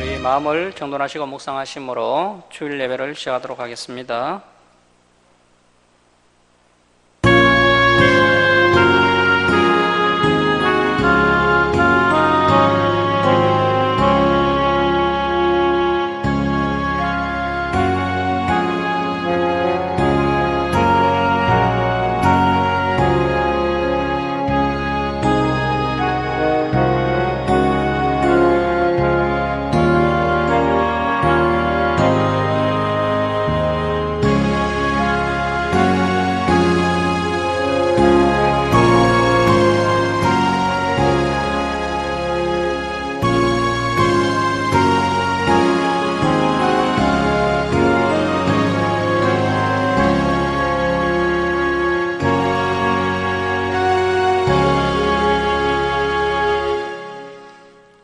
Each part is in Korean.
우리 마음을 정돈하시고 묵상하심으로 주일 예배를 시작하도록 하겠습니다.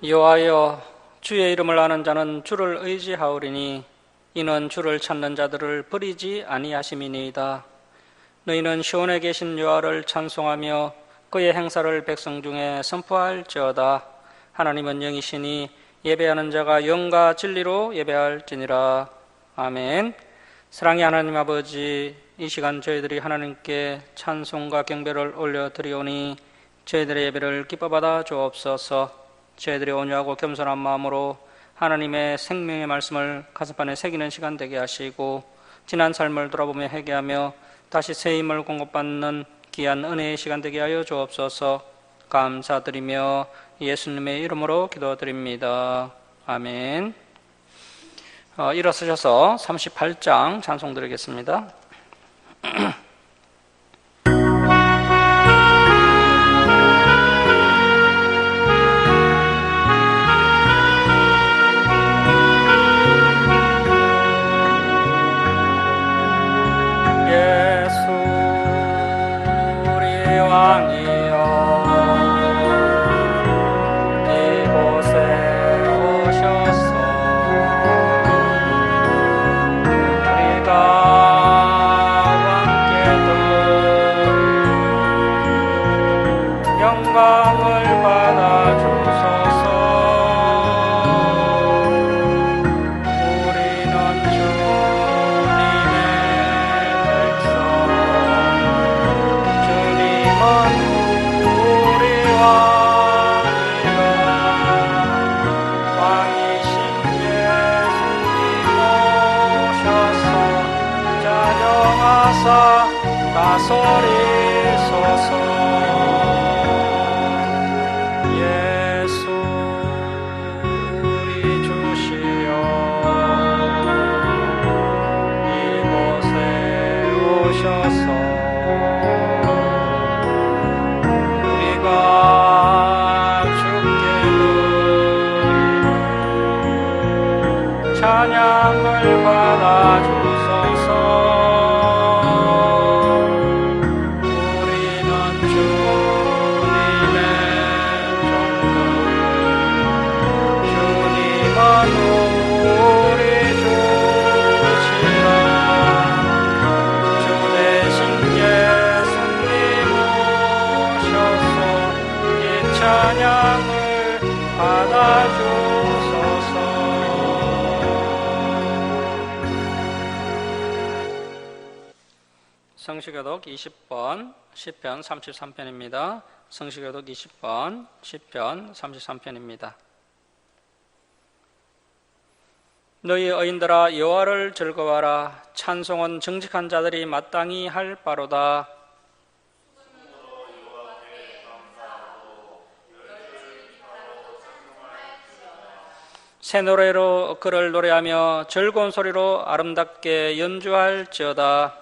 여호와여, 주의 이름을 아는 자는 주를 의지하오리니 이는 주를 찾는 자들을 버리지 아니하심이니이다. 너희는 시온에 계신 여호와를 찬송하며 그의 행사를 백성 중에 선포할지어다. 하나님은 영이시니 예배하는 자가 영과 진리로 예배할지니라. 아멘. 사랑의 하나님 아버지, 이 시간 저희들이 하나님께 찬송과 경배를 올려드리오니 저희들의 예배를 기뻐받아 주옵소서. 저희들이 온유하고 겸손한 마음으로 하나님의 생명의 말씀을 가슴판에 새기는 시간 되게 하시고 지난 삶을 돌아보며 회개하며 다시 새 힘을 공급받는 귀한 은혜의 시간 되게 하여 주옵소서. 감사드리며 예수님의 이름으로 기도드립니다. 아멘. 일어서셔서 38장 찬송 드리겠습니다. 찬양을 받아 주소서. 우리는 주님의 종들, 주님은 우리 주시라. 주 대신 예수님 오셔서 이 찬양을 받아 주소서. 성시교독 20번 시편 33편입니다. 성시교독 20번 시편 33편입니다. 너희 의인들아 여호와를 즐거워하라. 찬송은 정직한 자들이 마땅히 할 바로다. 새 노래로 그를 노래하며 즐거운 소리로 아름답게 연주할지어다.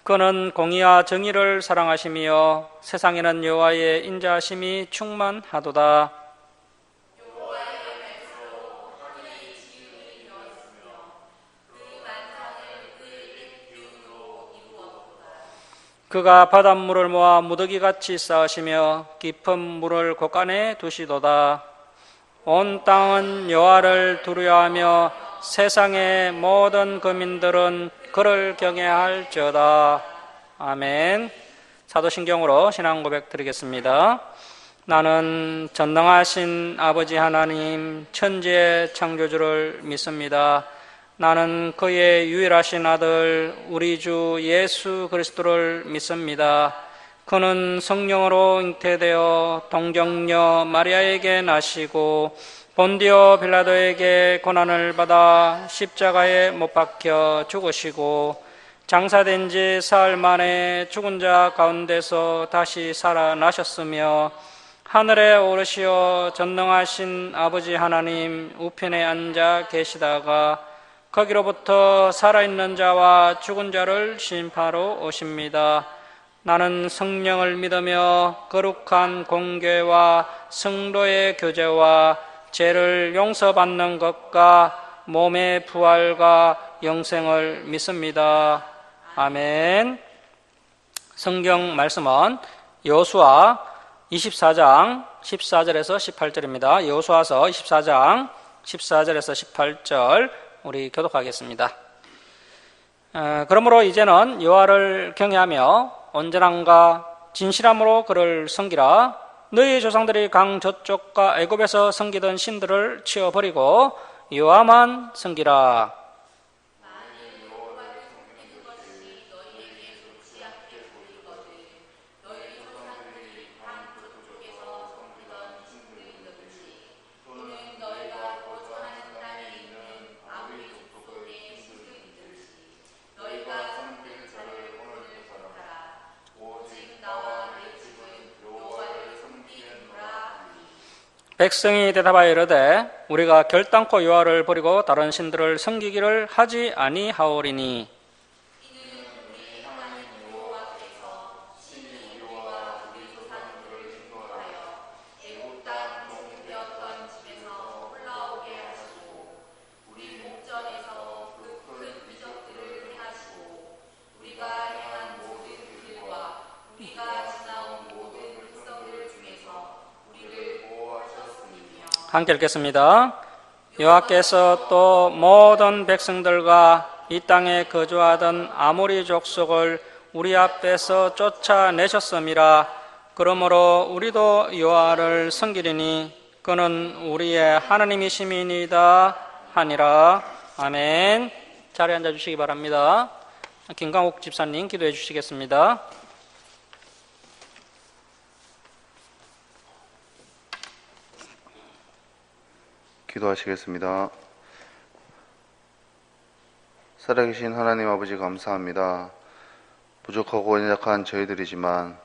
그는 공의와 정의를 사랑하시며 세상에는 여호와의 인자하심이 충만하도다. 그가 바닷물을 모아 무더기같이 쌓으시며 깊은 물을 곳간에 두시도다. 온 땅은 여호와를 두려워하며 세상의 모든 거민들은 그를 경외할지어다. 아멘. 사도신경으로 신앙 고백 드리겠습니다. 나는 전능하신 아버지 하나님 천지의 창조주를 믿습니다. 나는 그의 유일하신 아들 우리 주 예수 그리스도를 믿습니다. 그는 성령으로 잉태되어 동정녀 마리아에게 나시고 본디오 빌라도에게 고난을 받아 십자가에 못 박혀 죽으시고 장사된 지 사흘 만에 죽은 자 가운데서 다시 살아나셨으며 하늘에 오르시어 전능하신 아버지 하나님 우편에 앉아 계시다가 거기로부터 살아있는 자와 죽은 자를 심판하러 오십니다. 나는 성령을 믿으며 거룩한 공교회와 성도의 교제와 죄를 용서받는 것과 몸의 부활과 영생을 믿습니다. 아멘. 성경 말씀은 여호수아 24장 14절에서 18절입니다. 여호수아서 24장 14절에서 18절 우리 교독하겠습니다. 그러므로 이제는 여호와를 경외하며 온전함과 진실함으로 그를 섬기라. 너희 조상들이 강 저쪽과 애굽에서 섬기던 신들을 치워버리고 여호와만 섬기라. 백성이 대답하여 이르되 우리가 결단코 여호와를 버리고 다른 신들을 섬기기를 하지 아니하오리니 함께 읽겠습니다. 여호와께서 또 모든 백성들과 이 땅에 거주하던 아모리 족속을 우리 앞에서 쫓아내셨음이라. 그러므로 우리도 여호와를 섬기리니 그는 우리의 하나님이심이니이다 하니라. 아멘. 자리에 앉아주시기 바랍니다. 김강욱 집사님 기도해 주시겠습니다. 기도하시겠습니다. 살아계신 하나님 아버지 감사합니다. 부족하고 연약한 저희들이지만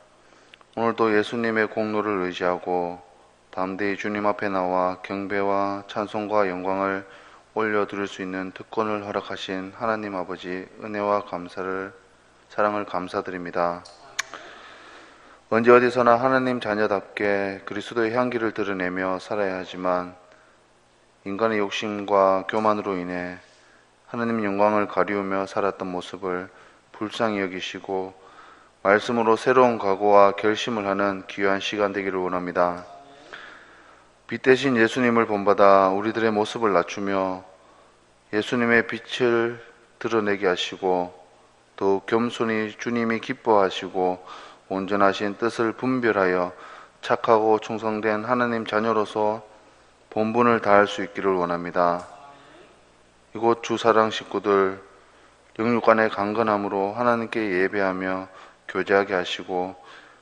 오늘도 예수님의 공로를 의지하고 담대히 주님 앞에 나와 경배와 찬송과 영광을 올려드릴 수 있는 특권을 허락하신 하나님 아버지 은혜와 사랑을 감사드립니다. 언제 어디서나 하나님 자녀답게 그리스도의 향기를 드러내며 살아야 하지만 인간의 욕심과 교만으로 인해 하나님 영광을 가리우며 살았던 모습을 불쌍히 여기시고 말씀으로 새로운 각오와 결심을 하는 귀한 시간 되기를 원합니다. 빛 대신 예수님을 본받아 우리들의 모습을 낮추며 예수님의 빛을 드러내게 하시고 더욱 겸손히 주님이 기뻐하시고 온전하신 뜻을 분별하여 착하고 충성된 하나님 자녀로서 본분을 다할 수 있기를 원합니다. 이곳 주사랑 식구들 영육간의 강건함으로 하나님께 예배하며 교제하게 하시고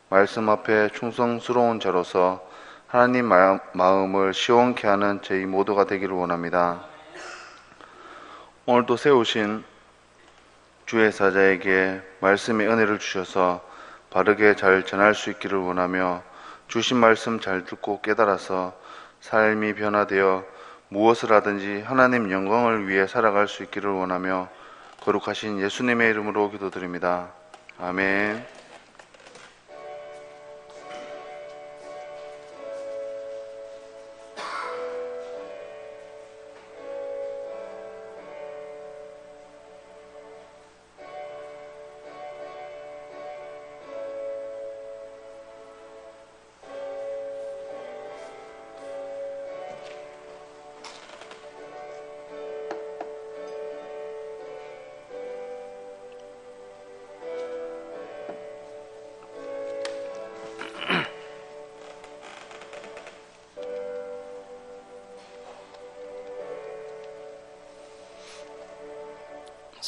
말씀 앞에 충성스러운 자로서 하나님 마음을 시원케 하는 저희 모두가 되기를 원합니다. 오늘도 세우신 주의 사자에게 말씀의 은혜를 주셔서 바르게 잘 전할 수 있기를 원하며 주신 말씀 잘 듣고 깨달아서 삶이 변화되어 무엇을 하든지 하나님 영광을 위해 살아갈 수 있기를 원하며 거룩하신 예수님의 이름으로 기도드립니다. 아멘.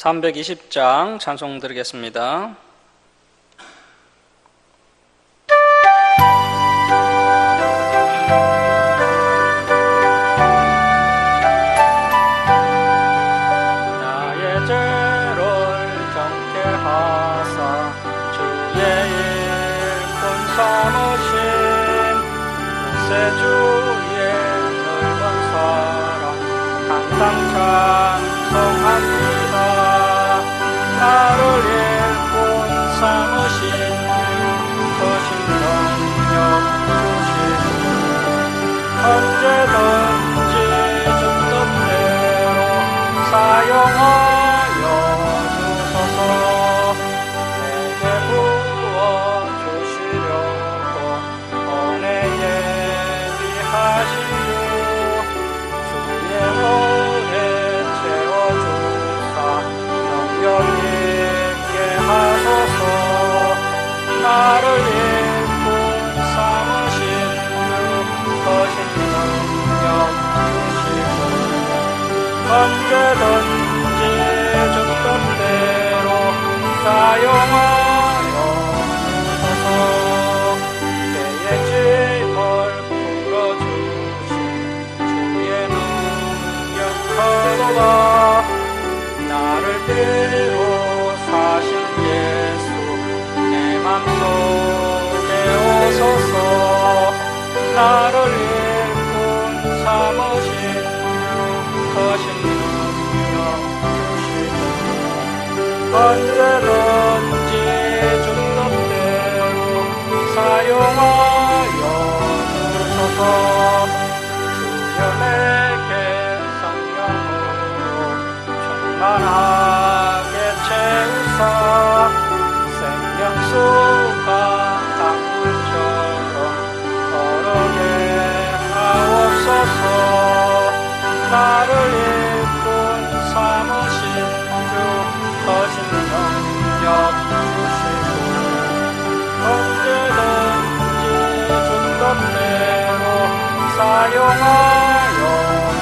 320장 찬송 드리겠습니다. 나의 죄를 정케 하사 주의 일꾼 삼으신 구세주의 넓은 사랑 항상 찬송합니다. 나를 일꾼 삼으신 크신 능력 주시고 언제든지 주 뜻대로 사용하여 주소서. 내게 부어 주시려고 은혜 예비하시오. 주의 은혜 채워주사 영영 있게 하소서. 나를 일꾼 삼으신 주 크신 능력 주시고 언제든지 주 뜻대로 사용하여 주소서. 죄의 짐을 풀어주신 주의 능력 크도다. 나를 비로 사신 예수 내 맘속에 오소서. 나를 일꾼 삼으신 주 크신 능력 주시고 언제든지 주 뜻대로 사용하여 주소서. 주여 내게 성령으로 충만하게 채우사 생명수가 강물처럼 흐르게 하옵소서. 나를 일꾼 삼으신 주 크신 능력 주시고 언제든지 주 뜻대로 사용하여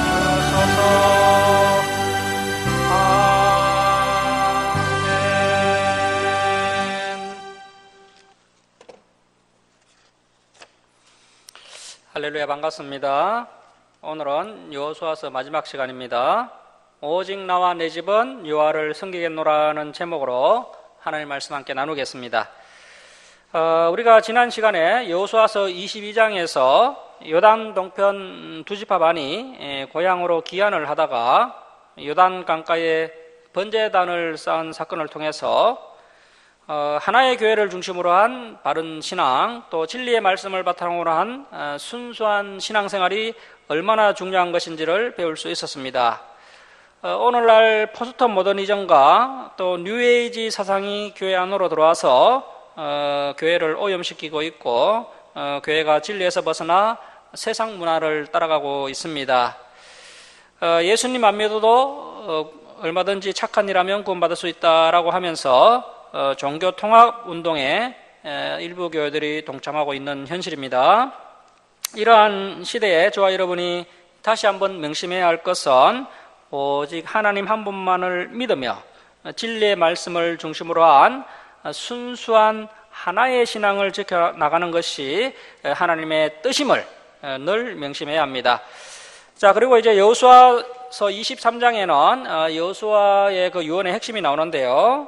주소서. 아멘. 할렐루야, 반갑습니다. 오늘은 여호수아서 마지막 시간입니다. 오직 나와 내 집은 여호와를 섬기겠노라는 제목으로 하나님 말씀 함께 나누겠습니다. 우리가 지난 시간에 여호수아서 22장에서 요단 동편 두 지파 반이 고향으로 귀환을 하다가 요단 강가에 번제단을 쌓은 사건을 통해서 하나의 교회를 중심으로 한 바른 신앙, 또 진리의 말씀을 바탕으로 한 순수한 신앙생활이 얼마나 중요한 것인지를 배울 수 있었습니다. 오늘날 포스트 모더니즘과 또 뉴에이지 사상이 교회 안으로 들어와서 교회를 오염시키고 있고 교회가 진리에서 벗어나 세상 문화를 따라가고 있습니다. 예수님 안 믿어도 얼마든지 착한 일하면 구원받을 수 있다라고 하면서 종교 통합 운동에 일부 교회들이 동참하고 있는 현실입니다. 이러한 시대에 저와 여러분이 다시 한번 명심해야 할 것은 오직 하나님 한 분만을 믿으며 진리의 말씀을 중심으로 한 순수한 하나의 신앙을 지켜나가는 것이 하나님의 뜻임을 늘 명심해야 합니다. 자, 그리고 이제 여호수아서 23장에는 여호수아의 그 유언의 핵심이 나오는데요.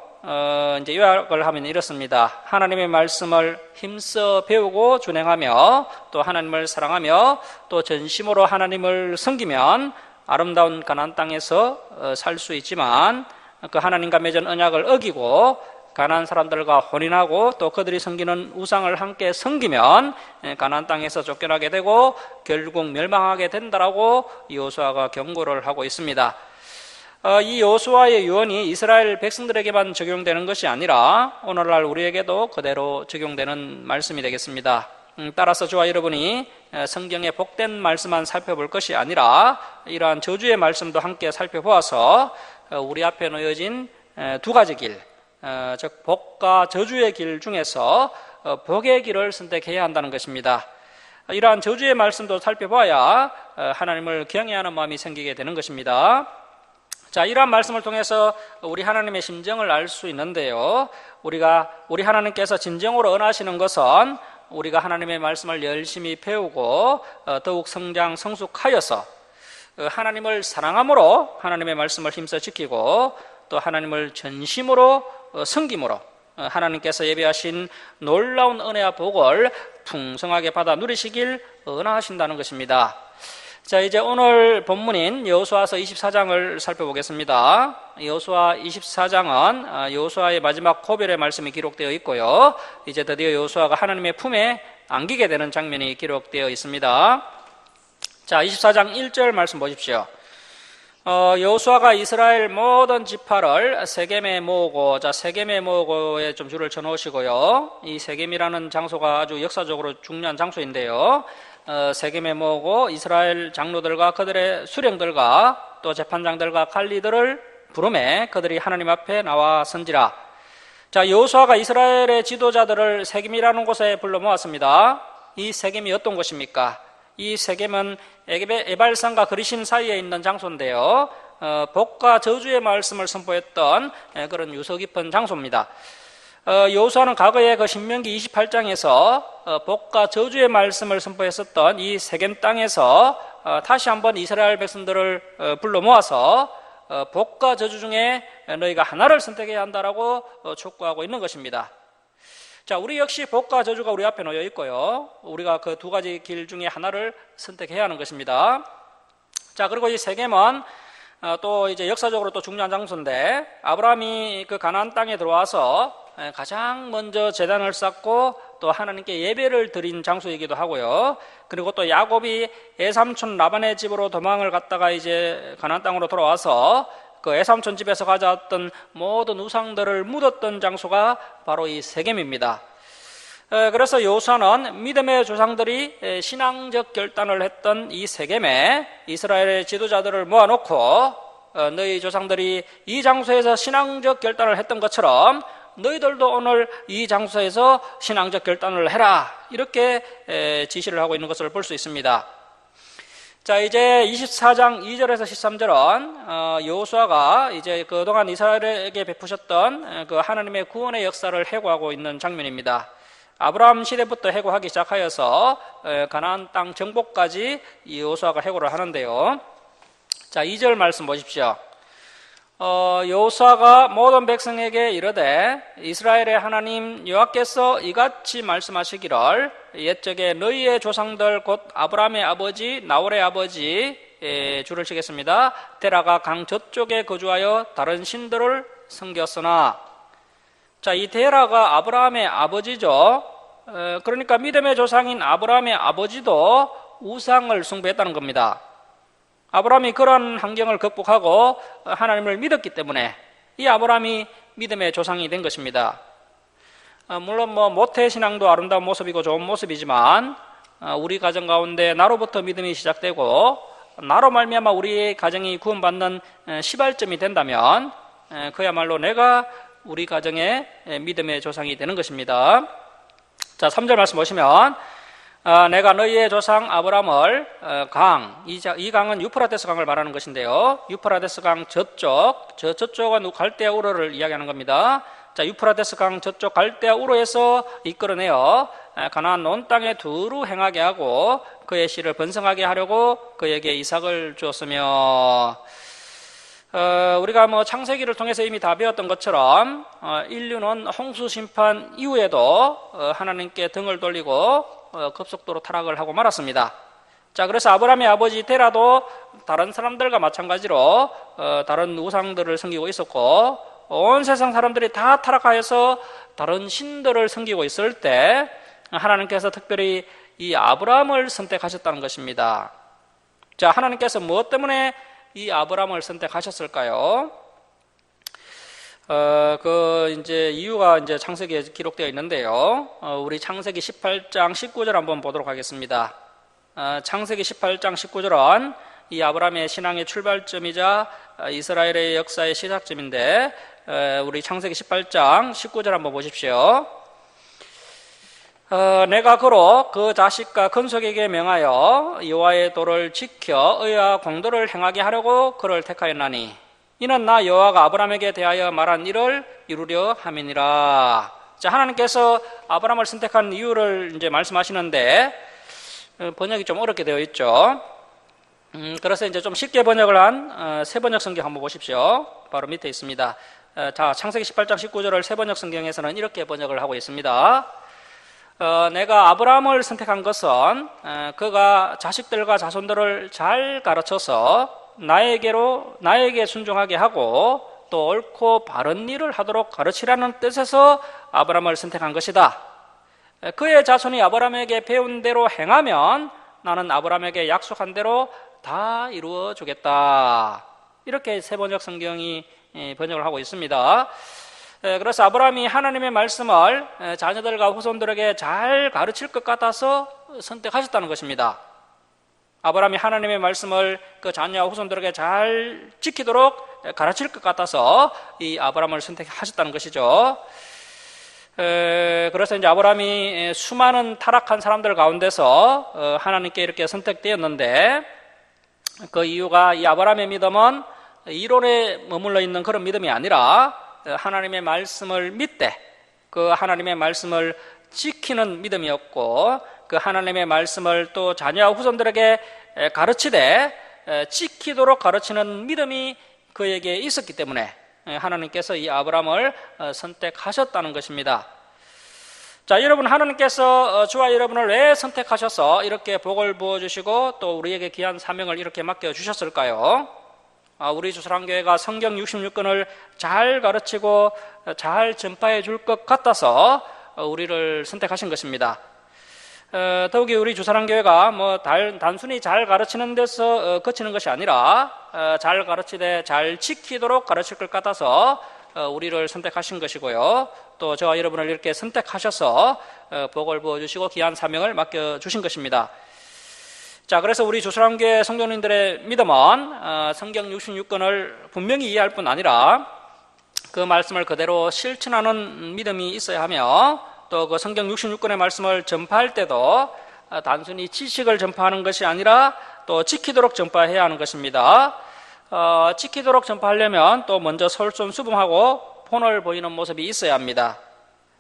이제 요약을 하면 이렇습니다. 하나님의 말씀을 힘써 배우고 준행하며 또 하나님을 사랑하며 또 전심으로 하나님을 섬기면 아름다운 가나안 땅에서 살 수 있지만 그 하나님과 맺은 언약을 어기고 가나안 사람들과 혼인하고 또 그들이 섬기는 우상을 함께 섬기면 가나안 땅에서 쫓겨나게 되고 결국 멸망하게 된다라고 여호수아가 경고를 하고 있습니다. 이 여호수아의 유언이 이스라엘 백성들에게만 적용되는 것이 아니라 오늘날 우리에게도 그대로 적용되는 말씀이 되겠습니다. 따라서 저와 여러분이 성경의 복된 말씀만 살펴볼 것이 아니라 이러한 저주의 말씀도 함께 살펴보아서 우리 앞에 놓여진 두 가지 길, 즉 복과 저주의 길 중에서 복의 길을 선택해야 한다는 것입니다. 이러한 저주의 말씀도 살펴봐야 하나님을 경외하는 마음이 생기게 되는 것입니다. 자, 이러한 말씀을 통해서 우리 하나님의 심정을 알 수 있는데요. 우리 하나님께서 진정으로 원하시는 것은 우리가 하나님의 말씀을 열심히 배우고 더욱 성숙하여서 하나님을 사랑함으로 하나님의 말씀을 힘써 지키고 또 하나님을 전심으로 섬김으로 하나님께서 예비하신 놀라운 은혜와 복을 풍성하게 받아 누리시길 원하신다는 것입니다. 자, 이제 오늘 본문인 여호수아서 24장을 살펴보겠습니다. 여호수아 24장은 여호수아의 마지막 고별의 말씀이 기록되어 있고요. 이제 드디어 여호수아가 하나님의 품에 안기게 되는 장면이 기록되어 있습니다. 자, 24장 1절 말씀 보십시오. 여호수아가 이스라엘 모든 지파를 세겜에 모으고, 자, 세겜에 모으고에 좀 줄을 쳐놓으시고요. 이 세겜이라는 장소가 아주 역사적으로 중요한 장소인데요. 세겜에 모으고 이스라엘 장로들과 그들의 수령들과 또 재판장들과 관리들을 부르매 그들이 하나님 앞에 나와 선지라. 자, 여호수아가 이스라엘의 지도자들을 세겜이라는 곳에 불러 모았습니다. 이 세겜이 어떤 곳입니까? 이 세겜은 에발산과 그리심 사이에 있는 장소인데요. 복과 저주의 말씀을 선포했던 그런 유서 깊은 장소입니다. 여호수아는 과거에 그 신명기 28장에서 복과 저주의 말씀을 선포했었던 이 세겜 땅에서 다시 한번 이스라엘 백성들을 불러 모아서 복과 저주 중에 너희가 하나를 선택해야 한다라고 촉구하고 있는 것입니다. 자, 우리 역시 복과 저주가 우리 앞에 놓여 있고요. 우리가 그 두 가지 길 중에 하나를 선택해야 하는 것입니다. 자, 그리고 이 세겜은 또 이제 역사적으로 또 중요한 장소인데, 아브라함이 그 가나안 땅에 들어와서 가장 먼저 제단을 쌓고 또 하나님께 예배를 드린 장소이기도 하고요. 그리고 또 야곱이 애삼촌 라반의 집으로 도망을 갔다가 이제 가나안 땅으로 돌아와서 그 애삼촌 집에서 가져왔던 모든 우상들을 묻었던 장소가 바로 이 세겜입니다. 그래서 여호수아는 믿음의 조상들이 신앙적 결단을 했던 이 세겜에 이스라엘의 지도자들을 모아놓고 너희 조상들이 이 장소에서 신앙적 결단을 했던 것처럼 너희들도 오늘 이 장소에서 신앙적 결단을 해라, 이렇게 지시를 하고 있는 것을 볼 수 있습니다. 자, 이제 24장 2절에서 13절은 여호수아가 이제 그동안 이스라엘에게 베푸셨던 그 하나님의 구원의 역사를 회고하고 있는 장면입니다. 아브라함 시대부터 회고하기 시작하여서 가나안 땅 정복까지 여호수아가 회고를 하는데요. 자, 2절 말씀 보십시오. 여호수아가 모든 백성에게 이르되 이스라엘의 하나님 여호와께서 이같이 말씀하시기를 옛적에 너희의 조상들 곧 아브라함의 아버지 나홀의 아버지 줄을 치겠습니다. 데라가 강 저쪽에 거주하여 다른 신들을 섬겼으나. 자, 이 데라가 아브라함의 아버지죠. 그러니까 믿음의 조상인 아브라함의 아버지도 우상을 숭배했다는 겁니다. 아브라함이 그런 환경을 극복하고 하나님을 믿었기 때문에 이 아브라함이 믿음의 조상이 된 것입니다. 물론 모태신앙도 아름다운 모습이고 좋은 모습이지만 우리 가정 가운데 나로부터 믿음이 시작되고 나로 말미암아 우리의 가정이 구원받는 시발점이 된다면 그야말로 내가 우리 가정의 믿음의 조상이 되는 것입니다. 자, 3절 말씀 보시면 내가 너희의 조상 아브라함을 이 강은 유프라데스 강을 말하는 것인데요. 유프라데스 강 저쪽은 갈대아 우르를 이야기하는 겁니다. 자, 유프라데스 강 저쪽 갈대아 우르에서 이끌어내어 가나안 온 땅에 두루 행하게 하고 그의 씨를 번성하게 하려고 그에게 이삭을 주었으며. 우리가 창세기를 통해서 이미 다 배웠던 것처럼 인류는 홍수 심판 이후에도 하나님께 등을 돌리고 급속도로 타락을 하고 말았습니다. 자, 그래서 아브라함의 아버지 데라도 다른 사람들과 마찬가지로 다른 우상들을 섬기고 있었고 온 세상 사람들이 다 타락하여서 다른 신들을 섬기고 있을 때 하나님께서 특별히 이 아브라함을 선택하셨다는 것입니다. 자, 하나님께서 무엇 때문에 이 아브라함을 선택하셨을까요? 이유가 이제 창세기에 기록되어 있는데요. 우리 창세기 18장 19절 한번 보도록 하겠습니다. 창세기 18장 19절은 이 아브라함의 신앙의 출발점이자 이스라엘의 역사의 시작점인데, 우리 창세기 18장 19절 한번 보십시오. 내가 그로 그 자식과 건속에게 명하여 여호와의 도를 지켜 의와 공도를 행하게 하려고 그를 택하였나니. 이는 나 여호와가 아브라함에게 대하여 말한 일을 이루려 함이니라. 자, 하나님께서 아브라함을 선택한 이유를 이제 말씀하시는데 번역이 좀 어렵게 되어 있죠. 그래서 이제 좀 쉽게 번역을 한 새번역 성경 한번 보십시오. 바로 밑에 있습니다. 자, 창세기 18장 19절을 새번역 성경에서는 이렇게 번역을 하고 있습니다. 내가 아브라함을 선택한 것은 그가 자식들과 자손들을 잘 가르쳐서 나에게 순종하게 하고 또 옳고 바른 일을 하도록 가르치라는 뜻에서 아브라함을 선택한 것이다. 그의 자손이 아브라함에게 배운 대로 행하면 나는 아브라함에게 약속한 대로 다 이루어 주겠다. 이렇게 새번역 성경이 번역을 하고 있습니다. 그래서 아브라함이 하나님의 말씀을 자녀들과 후손들에게 잘 가르칠 것 같아서 선택하셨다는 것입니다. 아브라함이 하나님의 말씀을 그 자녀와 후손들에게 잘 지키도록 가르칠 것 같아서 이 아브라함을 선택하셨다는 것이죠. 그래서 이제 아브라함이 수많은 타락한 사람들 가운데서 하나님께 이렇게 선택되었는데, 그 이유가 이 아브라함의 믿음은 이론에 머물러 있는 그런 믿음이 아니라 하나님의 말씀을 믿되 그 하나님의 말씀을 지키는 믿음이었고, 그 하나님의 말씀을 또 자녀와 후손들에게 가르치되 지키도록 가르치는 믿음이 그에게 있었기 때문에 하나님께서 이 아브라함을 선택하셨다는 것입니다. 자, 여러분, 하나님께서 저와 여러분을 왜 선택하셔서 이렇게 복을 부어주시고 또 우리에게 귀한 사명을 이렇게 맡겨주셨을까요? 우리 주사랑교회가 성경 66권을 잘 가르치고 잘 전파해 줄 것 같아서 우리를 선택하신 것입니다. 더욱이 우리 주사랑교회가 단순히 잘 가르치는 데서 그치는 것이 아니라 잘 가르치되 잘 지키도록 가르칠 것 같아서 우리를 선택하신 것이고요. 또 저와 여러분을 이렇게 선택하셔서 복을 부어주시고 귀한 사명을 맡겨주신 것입니다. 자, 그래서 우리 주사랑교회 성도님들의 믿음은 성경 66권을 분명히 이해할 뿐 아니라 그 말씀을 그대로 실천하는 믿음이 있어야 하며, 또 그 성경 66권의 말씀을 전파할 때도 단순히 지식을 전파하는 것이 아니라 또 지키도록 전파해야 하는 것입니다. 지키도록 전파하려면 또 먼저 솔선수범하고 본을 보이는 모습이 있어야 합니다.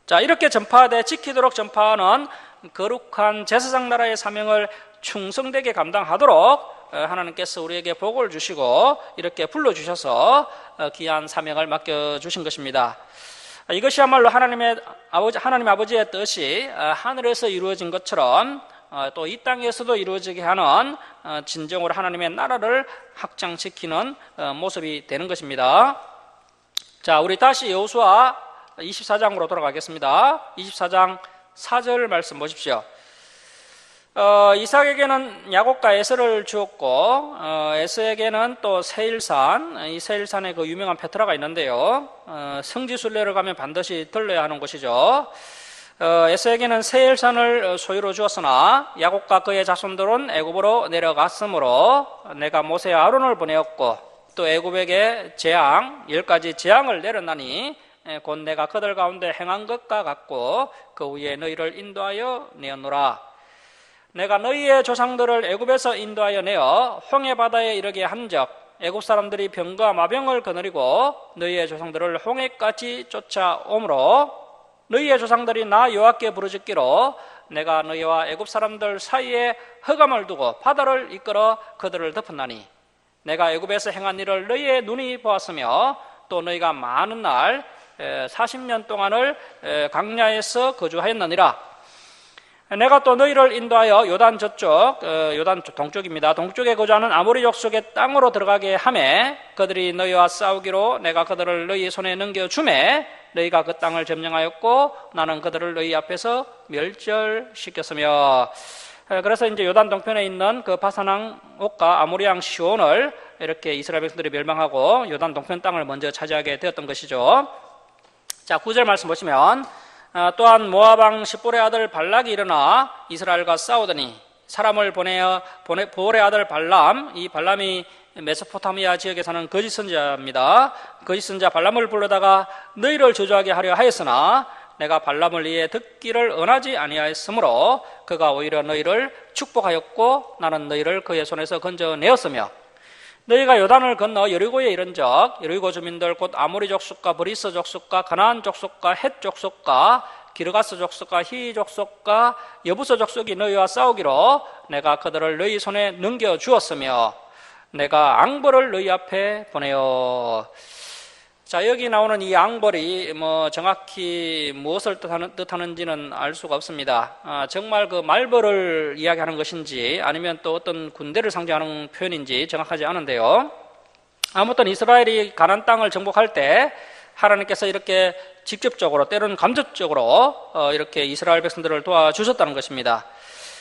자, 이렇게 전파하되 지키도록 전파하는 거룩한 제사장 나라의 사명을 충성되게 감당하도록 하나님께서 우리에게 복을 주시고 이렇게 불러주셔서 귀한 사명을 맡겨주신 것입니다. 이것이야말로 하나님 아버지의 뜻이 하늘에서 이루어진 것처럼 또 이 땅에서도 이루어지게 하는 진정으로 하나님의 나라를 확장시키는 모습이 되는 것입니다. 자, 우리 다시 여호수아 24장으로 돌아가겠습니다. 24장 4절 말씀 보십시오. 이삭에게는 야곱과 에서를 주었고 에서에게는 또 세일산, 이 세일산에 그 유명한 페트라가 있는데요, 성지순례를 가면 반드시 들러야 하는 곳이죠. 에서에게는 세일산을 소유로 주었으나 야곱과 그의 자손들은 애굽으로 내려갔으므로 내가 모세와 아론을 보내었고 또 애굽에게 재앙 10가지 재앙을 내렸나니 곧 내가 그들 가운데 행한 것과 같고 그 위에 너희를 인도하여 내었노라. 내가 너희의 조상들을 애굽에서 인도하여 내어 홍해 바다에 이르게 한적 애굽 사람들이 병과 마병을 거느리고 너희의 조상들을 홍해까지 쫓아오므로 너희의 조상들이 나 여호와께 부르짖기로 내가 너희와 애굽 사람들 사이에 흑암을 두고 바다를 이끌어 그들을 덮었나니 내가 애굽에서 행한 일을 너희의 눈이 보았으며 또 너희가 많은 날 40년 동안을 광야에서 거주하였느니라. 내가 또 너희를 인도하여 요단 저쪽, 요단 동쪽입니다. 동쪽에 거주하는 아모리 족속의 땅으로 들어가게 하매 그들이 너희와 싸우기로 내가 그들을 너희 손에 넘겨주매 너희가 그 땅을 점령하였고 나는 그들을 너희 앞에서 멸절시켰으며. 그래서 이제 요단 동편에 있는 그 바산왕 옥과 아모리 왕 시온을 이렇게 이스라엘 백성들이 멸망하고 요단 동편 땅을 먼저 차지하게 되었던 것이죠. 자, 9절 말씀 보시면 또한 모압 왕 십볼의 아들 발락이 일어나 이스라엘과 싸우더니 사람을 보내어 보올의 아들 발람, 이 발람이 메소포타미아 지역에 사는 거짓 선지자입니다. 거짓 선지자 발람을 불러다가 너희를 저주하게 하려 하였으나 내가 발람을 이에 듣기를 언하지 아니하였으므로 그가 오히려 너희를 축복하였고 나는 너희를 그의 손에서 건져내었으며 너희가 요단을 건너 여리고에 이른적 여리고 주민들 곧 아모리 족속과 브리스 족속과 가나안 족속과 헷 족속과 기르가스 족속과 히 족속과 여부서 족속이 너희와 싸우기로 내가 그들을 너희 손에 넘겨 주었으며 내가 앙벌을 너희 앞에 보내어. 자, 여기 나오는 이 앙벌이 정확히 무엇을 뜻하는지는 알 수가 없습니다. 정말 그 말벌을 이야기하는 것인지 아니면 또 어떤 군대를 상징하는 표현인지 정확하지 않은데요. 아무튼 이스라엘이 가나안 땅을 정복할 때 하나님께서 이렇게 직접적으로 때로는 간접적으로 이렇게 이스라엘 백성들을 도와주셨다는 것입니다.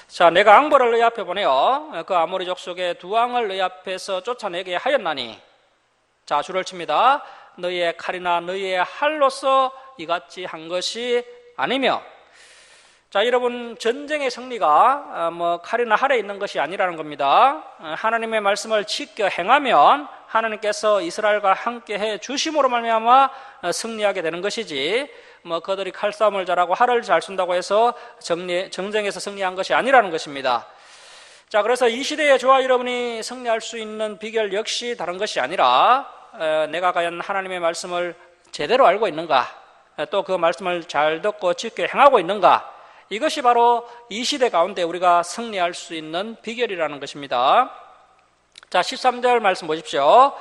자, 내가 앙벌을 너희 앞에 보내어 그 아모리 족속의 두 왕을 너희 앞에서 쫓아내게 하였나니. 자, 줄을 칩니다. 너희의 칼이나 너희의 활로서 이같이 한 것이 아니며. 자, 여러분, 전쟁의 승리가 칼이나 활에 있는 것이 아니라는 겁니다. 하나님의 말씀을 지켜 행하면 하나님께서 이스라엘과 함께 해 주심으로 말미암아 승리하게 되는 것이지, 그들이 칼싸움을 잘하고 활을 잘 쏜다고 해서 정쟁에서 승리한 것이 아니라는 것입니다. 자, 그래서 이 시대에 저와 여러분이 승리할 수 있는 비결 역시 다른 것이 아니라 내가 과연 하나님의 말씀을 제대로 알고 있는가, 또 그 말씀을 잘 듣고 지켜 행하고 있는가, 이것이 바로 이 시대 가운데 우리가 승리할 수 있는 비결이라는 것입니다. 자, 13절 말씀 보십시오.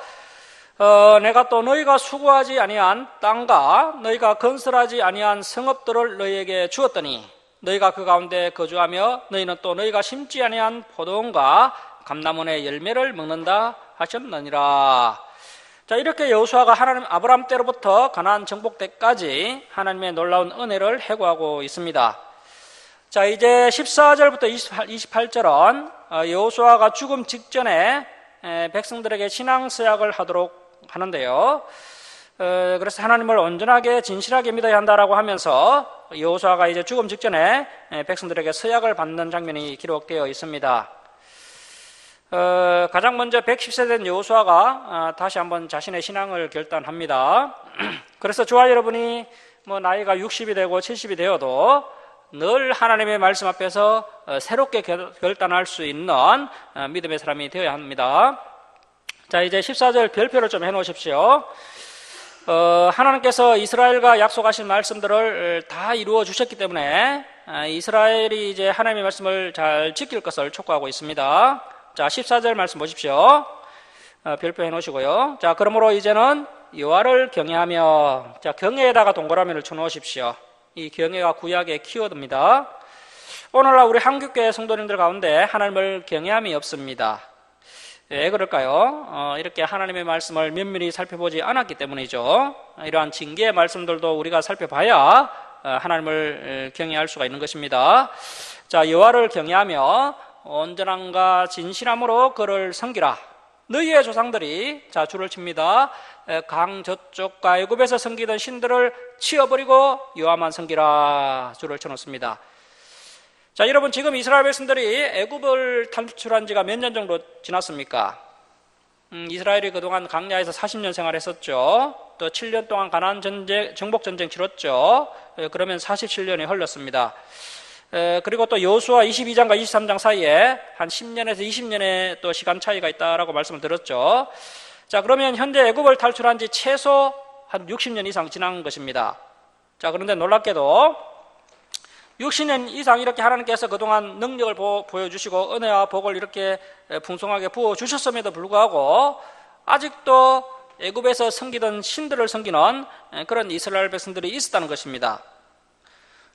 내가 또 너희가 수고하지 아니한 땅과 너희가 건설하지 아니한 성읍들을 너희에게 주었더니 너희가 그 가운데 거주하며 너희는 또 너희가 심지 아니한 포도원과 감람원의 열매를 먹는다 하셨느니라. 자, 이렇게 여호수아가 하나님 아브라함 때로부터 가나안 정복 때까지 하나님의 놀라운 은혜를 회고하고 있습니다. 자, 이제 14절부터 28절은 여호수아가 죽음 직전에 백성들에게 신앙 서약을 하도록 하는데요. 그래서 하나님을 온전하게 진실하게 믿어야 한다라고 하면서 여호수아가 이제 죽음 직전에 백성들에게 서약을 받는 장면이 기록되어 있습니다. 가장 먼저 110세 된 여호수아가 다시 한번 자신의 신앙을 결단합니다. 그래서 저와 여러분이 나이가 60이 되고 70이 되어도 늘 하나님의 말씀 앞에서 새롭게 결단할 수 있는 믿음의 사람이 되어야 합니다. 자, 이제 14절 별표를 좀 해놓으십시오. 하나님께서 이스라엘과 약속하신 말씀들을 다 이루어 주셨기 때문에 이스라엘이 이제 하나님의 말씀을 잘 지킬 것을 촉구하고 있습니다. 자, 14절 말씀 보십시오. 별표 해놓으시고요. 자, 그러므로 이제는 여호와를 경외하며, 자, 경외에다가 동그라미를 쳐놓으십시오. 이 경외가 구약의 키워드입니다. 오늘날 우리 한국교회 성도님들 가운데 하나님을 경외함이 없습니다. 왜 그럴까요? 이렇게 하나님의 말씀을 면밀히 살펴보지 않았기 때문이죠. 이러한 징계의 말씀들도 우리가 살펴봐야 하나님을 경외할 수가 있는 것입니다. 자, 여호와를 경외하며 온전함과 진실함으로 그를 섬기라. 너희의 조상들이, 자, 줄을 칩니다. 강 저쪽과 애굽에서 섬기던 신들을 치워버리고 여호와만 섬기라. 줄을 쳐놓습니다. 자, 여러분, 지금 이스라엘 백성들이 애굽을 탈출한 지가 몇 년 정도 지났습니까? 이스라엘이 그동안 광야에서 40년 생활했었죠. 또 7년 동안 가나안 정복 전쟁 치렀죠. 그러면 47년이 흘렀습니다. 그리고 또 여호수아 22장과 23장 사이에 한 10년에서 20년의 또 시간 차이가 있다라고 말씀을 드렸죠. 자, 그러면 현재 애굽을 탈출한 지 최소 한 60년 이상 지난 것입니다. 자, 그런데 놀랍게도 60년 이상 이렇게 하나님께서 그동안 능력을 보여주시고 은혜와 복을 이렇게 풍성하게 부어주셨음에도 불구하고 아직도 애굽에서 섬기던 신들을 섬기는 그런 이스라엘 백성들이 있었다는 것입니다.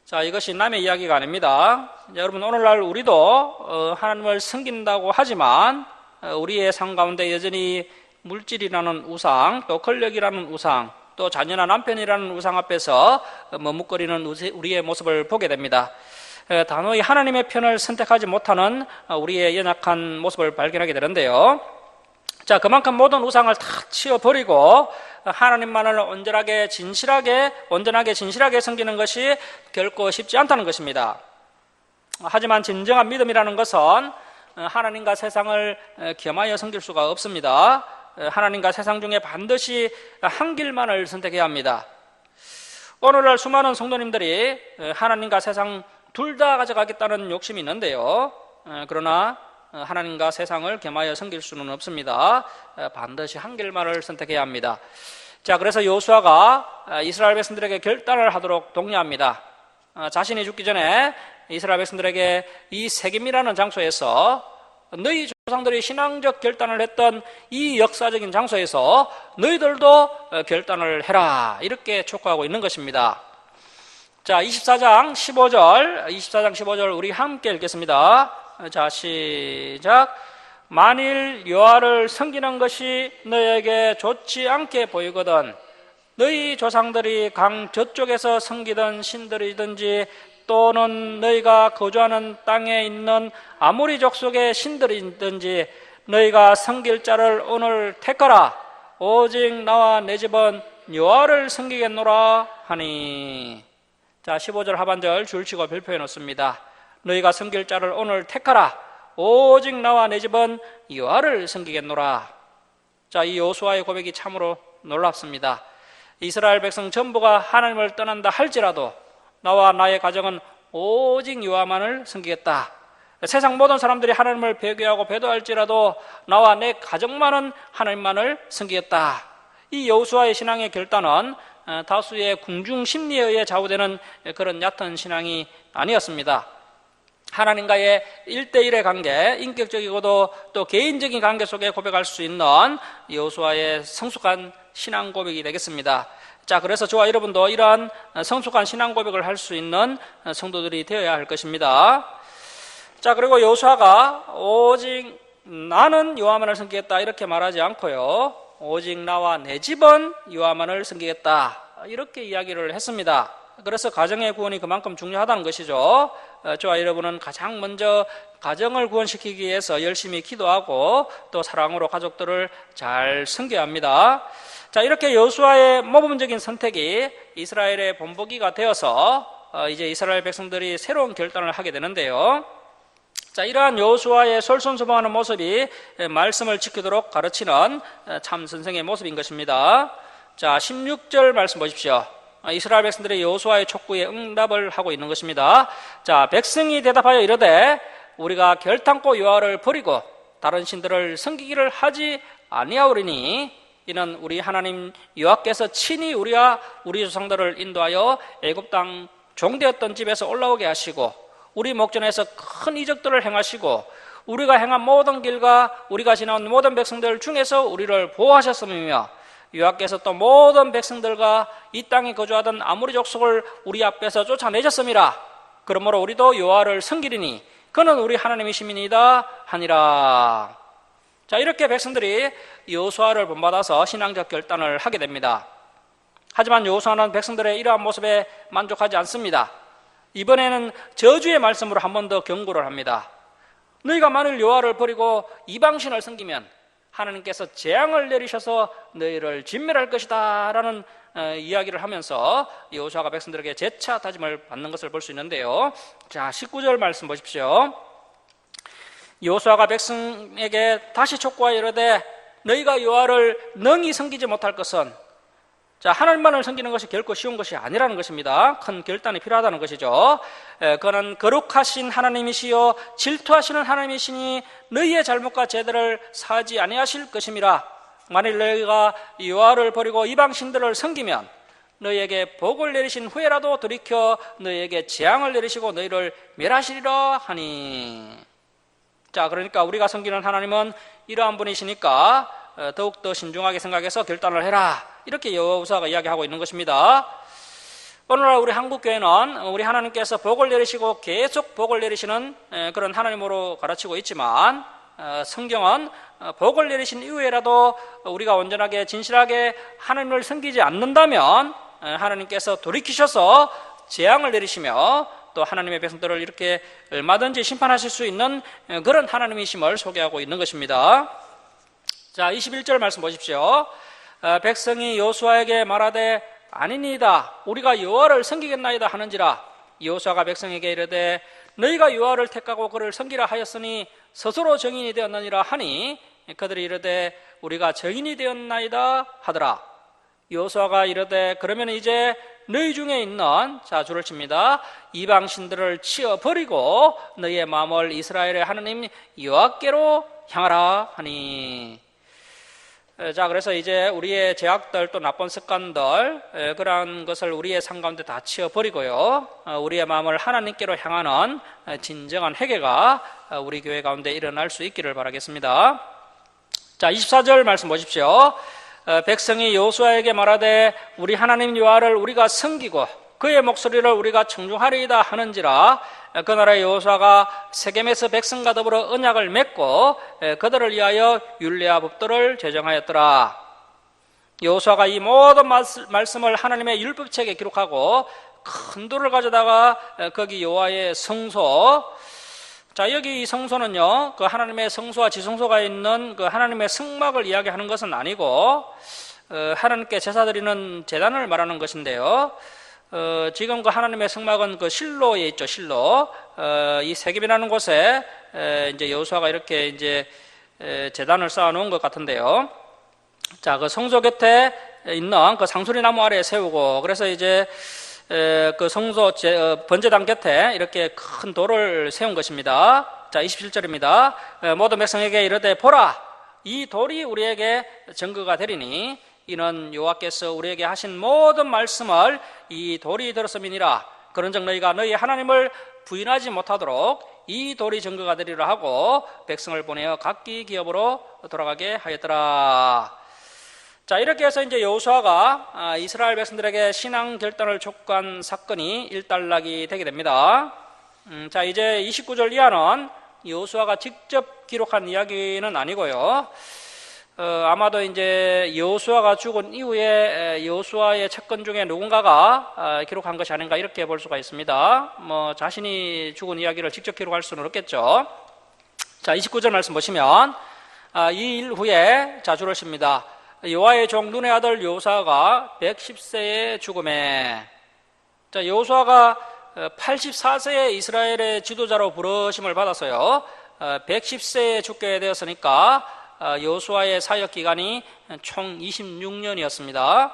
자, 이것이 남의 이야기가 아닙니다. 여러분, 오늘날 우리도 하나님을 섬긴다고 하지만 우리의 삶 가운데 여전히 물질이라는 우상, 또 권력이라는 우상, 또 자녀나 남편이라는 우상 앞에서 머뭇거리는 우리의 모습을 보게 됩니다. 단호히 하나님의 편을 선택하지 못하는 우리의 연약한 모습을 발견하게 되는데요. 자, 그만큼 모든 우상을 다 치워버리고 하나님만을 온전하게 진실하게 섬기는 것이 결코 쉽지 않다는 것입니다. 하지만 진정한 믿음이라는 것은 하나님과 세상을 겸하여 섬길 수가 없습니다. 하나님과 세상 중에 반드시 한 길만을 선택해야 합니다. 오늘날 수많은 성도님들이 하나님과 세상 둘 다 가져가겠다는 욕심이 있는데요. 그러나 하나님과 세상을 겸하여 섬길 수는 없습니다. 반드시 한 길만을 선택해야 합니다. 자, 그래서 여호수아가 이스라엘 백성들에게 결단을 하도록 독려합니다. 자신이 죽기 전에 이스라엘 백성들에게 이 세겜이라는 장소에서 너희 조상들이 신앙적 결단을 했던 이 역사적인 장소에서 너희들도 결단을 해라, 이렇게 촉구하고 있는 것입니다. 자, 24장 15절 우리 함께 읽겠습니다. 자, 시작. 만일 여호와를 섬기는 것이 너에게 좋지 않게 보이거든 너희 조상들이 강 저쪽에서 섬기던 신들이든지 또는 너희가 거주하는 땅에 있는 아모리 족속의 신들이든지 너희가 섬길 자를 오늘 택하라. 오직 나와 내 집은 여호와를 섬기겠노라 하니. 자, 15절 하반절 줄치고 별표해 놓습니다. 너희가 섬길 자를 오늘 택하라. 오직 나와 내 집은 여호와를 섬기겠노라. 자, 이 여호수아의 고백이 참으로 놀랍습니다. 이스라엘 백성 전부가 하나님을 떠난다 할지라도 나와 나의 가정은 오직 여호와만을 섬기겠다. 세상 모든 사람들이 하나님을 배교하고 배도할지라도 나와 내 가정만은 하나님만을 섬기겠다. 이 여호수아의 신앙의 결단은 다수의 궁중 심리에 의해 좌우되는 그런 얕은 신앙이 아니었습니다. 하나님과의 1대1의 관계, 인격적이고도 또 개인적인 관계 속에 고백할 수 있는 여호수아의 성숙한 신앙 고백이 되겠습니다. 자, 그래서 저와 여러분도 이러한 성숙한 신앙 고백을 할 수 있는 성도들이 되어야 할 것입니다. 자, 그리고 여호수아가 오직 나는 여호와만을 섬기겠다 이렇게 말하지 않고요, 오직 나와 내 집은 여호와만을 섬기겠다 이렇게 이야기를 했습니다. 그래서 가정의 구원이 그만큼 중요하다는 것이죠. 저와 여러분은 가장 먼저 가정을 구원시키기 위해서 열심히 기도하고 또 사랑으로 가족들을 잘 섬겨야 합니다. 자, 이렇게 여호수아의 모범적인 선택이 이스라엘의 본보기가 되어서 이제 이스라엘 백성들이 새로운 결단을 하게 되는데요. 자, 이러한 여호수아의 솔선수범하는 모습이 말씀을 지키도록 가르치는 참 선생의 모습인 것입니다. 자, 16절 말씀 보십시오. 이스라엘 백성들이 여호수아의 촉구에 응답을 하고 있는 것입니다. 자, 백성이 대답하여 이르되 우리가 결탄코 여호와를 버리고 다른 신들을 섬기기를 하지 아니하오리니 이는 우리 하나님 여호와께서 친히 우리와 우리 조상들을 인도하여 애굽 땅 종되었던 집에서 올라오게 하시고 우리 목전에서 큰 이적들을 행하시고 우리가 행한 모든 길과 우리가 지나온 모든 백성들 중에서 우리를 보호하셨음이며 여호와께서 또 모든 백성들과 이 땅에 거주하던 아모리 족속을 우리 앞에서 쫓아내셨음이라. 그러므로 우리도 여호와를 섬기리니 그는 우리 하나님이시니이다 하니라. 자, 이렇게 백성들이 여호수아를 본받아서 신앙적 결단을 하게 됩니다. 하지만 여호수아는 백성들의 이러한 모습에 만족하지 않습니다. 이번에는 저주의 말씀으로 한 번 더 경고를 합니다. 너희가 만일 여호와를 버리고 이방신을 섬기면 하나님께서 재앙을 내리셔서 너희를 진멸할 것이다 라는 이야기를 하면서 여호수아가 백성들에게 재차 다짐을 받는 것을 볼 수 있는데요. 자, 19절 말씀 보십시오. 여호수아가 백성에게 다시 촉구하여 이르되 너희가 여호와를 능히 섬기지 못할 것은, 자, 하나님만을 섬기는 것이 결코 쉬운 것이 아니라는 것입니다. 큰 결단이 필요하다는 것이죠. 그는 거룩하신 하나님이시요 질투하시는 하나님이시니 너희의 잘못과 죄들을 사하지 아니하실 것임이라. 만일 너희가 여호와를 버리고 이방 신들을 섬기면 너희에게 복을 내리신 후에라도 돌이켜 너희에게 재앙을 내리시고 너희를 멸하시리라 하니. 자, 그러니까 우리가 섬기는 하나님은 이러한 분이시니까 더욱더 신중하게 생각해서 결단을 해라, 이렇게 여호수아가 이야기하고 있는 것입니다. 오늘날 우리 한국교회는 우리 하나님께서 복을 내리시고 계속 복을 내리시는 그런 하나님으로 가르치고 있지만 성경은 복을 내리신 이후에라도 우리가 온전하게 진실하게 하나님을 섬기지 않는다면 하나님께서 돌이키셔서 재앙을 내리시며 또 하나님의 백성들을 이렇게 얼마든지 심판하실 수 있는 그런 하나님이심을 소개하고 있는 것입니다. 자, 21절 말씀 보십시오. 백성이 여호수아에게 말하되 아니니이다 우리가 여호와를 섬기겠나이다 하는지라. 여호수아가 백성에게 이르되 너희가 여호와를 택하고 그를 섬기라 하였으니 스스로 정인이 되었느니라 하니 그들이 이르되 우리가 정인이 되었나이다 하더라. 여호수아가 이르되 그러면 이제 너희 중에 있는, 자, 줄을 칩니다. 이방신들을 치어버리고 너희의 마음을 이스라엘의 하느님 여호와께로 향하라 하니. 자, 그래서 이제 우리의 죄악들 또 나쁜 습관들, 그러한 것을 우리의 삶 가운데 다 치어버리고요, 우리의 마음을 하나님께로 향하는 진정한 회개가 우리 교회 가운데 일어날 수 있기를 바라겠습니다. 자, 24절 말씀 보십시오. 백성이 여호수아에게 말하되 우리 하나님 여호와를 우리가 섬기고 그의 목소리를 우리가 청중하리이다 하는지라. 그날에 여호수아가 세겜에서 백성과 더불어 언약을 맺고 그들을 위하여 율례와 법도를 제정하였더라. 여호수아가 이 모든 말씀을 하나님의 율법책에 기록하고 큰 돌을 가져다가 거기 여호와의 성소, 자, 여기 이 성소는요, 그 하나님의 성소와 지성소가 있는 그 하나님의 성막을 이야기하는 것은 아니고 하나님께 제사 드리는 제단을 말하는 것인데요. 지금 그 하나님의 성막은 그 실로에 있죠, 실로. 이 세겜이라는 곳에 이제 여호수아가 이렇게 이제 제단을 쌓아놓은 것 같은데요. 자, 그 성소 곁에 있는 그 상수리 나무 아래에 세우고, 그래서 이제 그 성소 번제단 곁에 이렇게 큰 돌을 세운 것입니다. 자, 27절입니다. 모든 백성에게 이르되 보라, 이 돌이 우리에게 증거가 되리니 이는 여호와께서 우리에게 하신 모든 말씀을 이 돌이 들었음이니라. 그런즉 너희가 너희 하나님을 부인하지 못하도록 이 돌이 증거가 되리라 하고 백성을 보내어 각기 기업으로 돌아가게 하였더라. 자, 이렇게 해서 이제 여호수아가 이스라엘 백성들에게 신앙 결단을 촉구한 사건이 일단락이 되게 됩니다. 자, 이제 29절 이하는 여호수아가 직접 기록한 이야기는 아니고요. 아마도 이제 여호수아가 죽은 이후에 여호수아의 책권 중에 누군가가 기록한 것이 아닌가 이렇게 볼 수가 있습니다. 뭐 자신이 죽은 이야기를 직접 기록할 수는 없겠죠. 자, 29절 말씀 보시면 이 일 후에 자, 줄을 씁니다. 여호와의 종 눈의 아들 여호수아가 110세에 죽음에. 자, 여호수아가 84세에 이스라엘의 지도자로 부르심을 받아서요, 110세에 죽게 되었으니까 여호수아의 사역 기간이 총 26년이었습니다.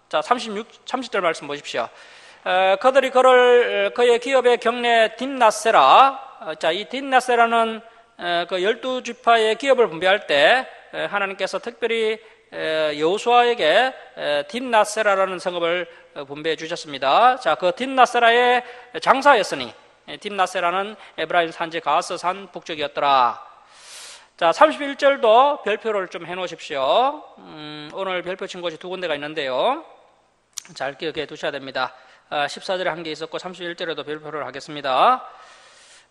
자, 30절 말씀 보십시오. 그들이 그의 기업의 경내 딘나세라. 자, 이 딘나세라는 그 12지파의 기업을 분배할 때 하나님께서 특별히 여호수아에게 딘나세라라는 성읍을 분배해 주셨습니다. 자, 그 딘나세라의 장사였으니 딘나세라는 에브라임 산지 가스 산 북쪽이었더라. 자, 31절도 별표를 좀 해놓으십시오. 오늘 별표 친 곳이 두 군데가 있는데요, 잘 기억해 두셔야 됩니다. 14절에 한 개 있었고 31절에도 별표를 하겠습니다.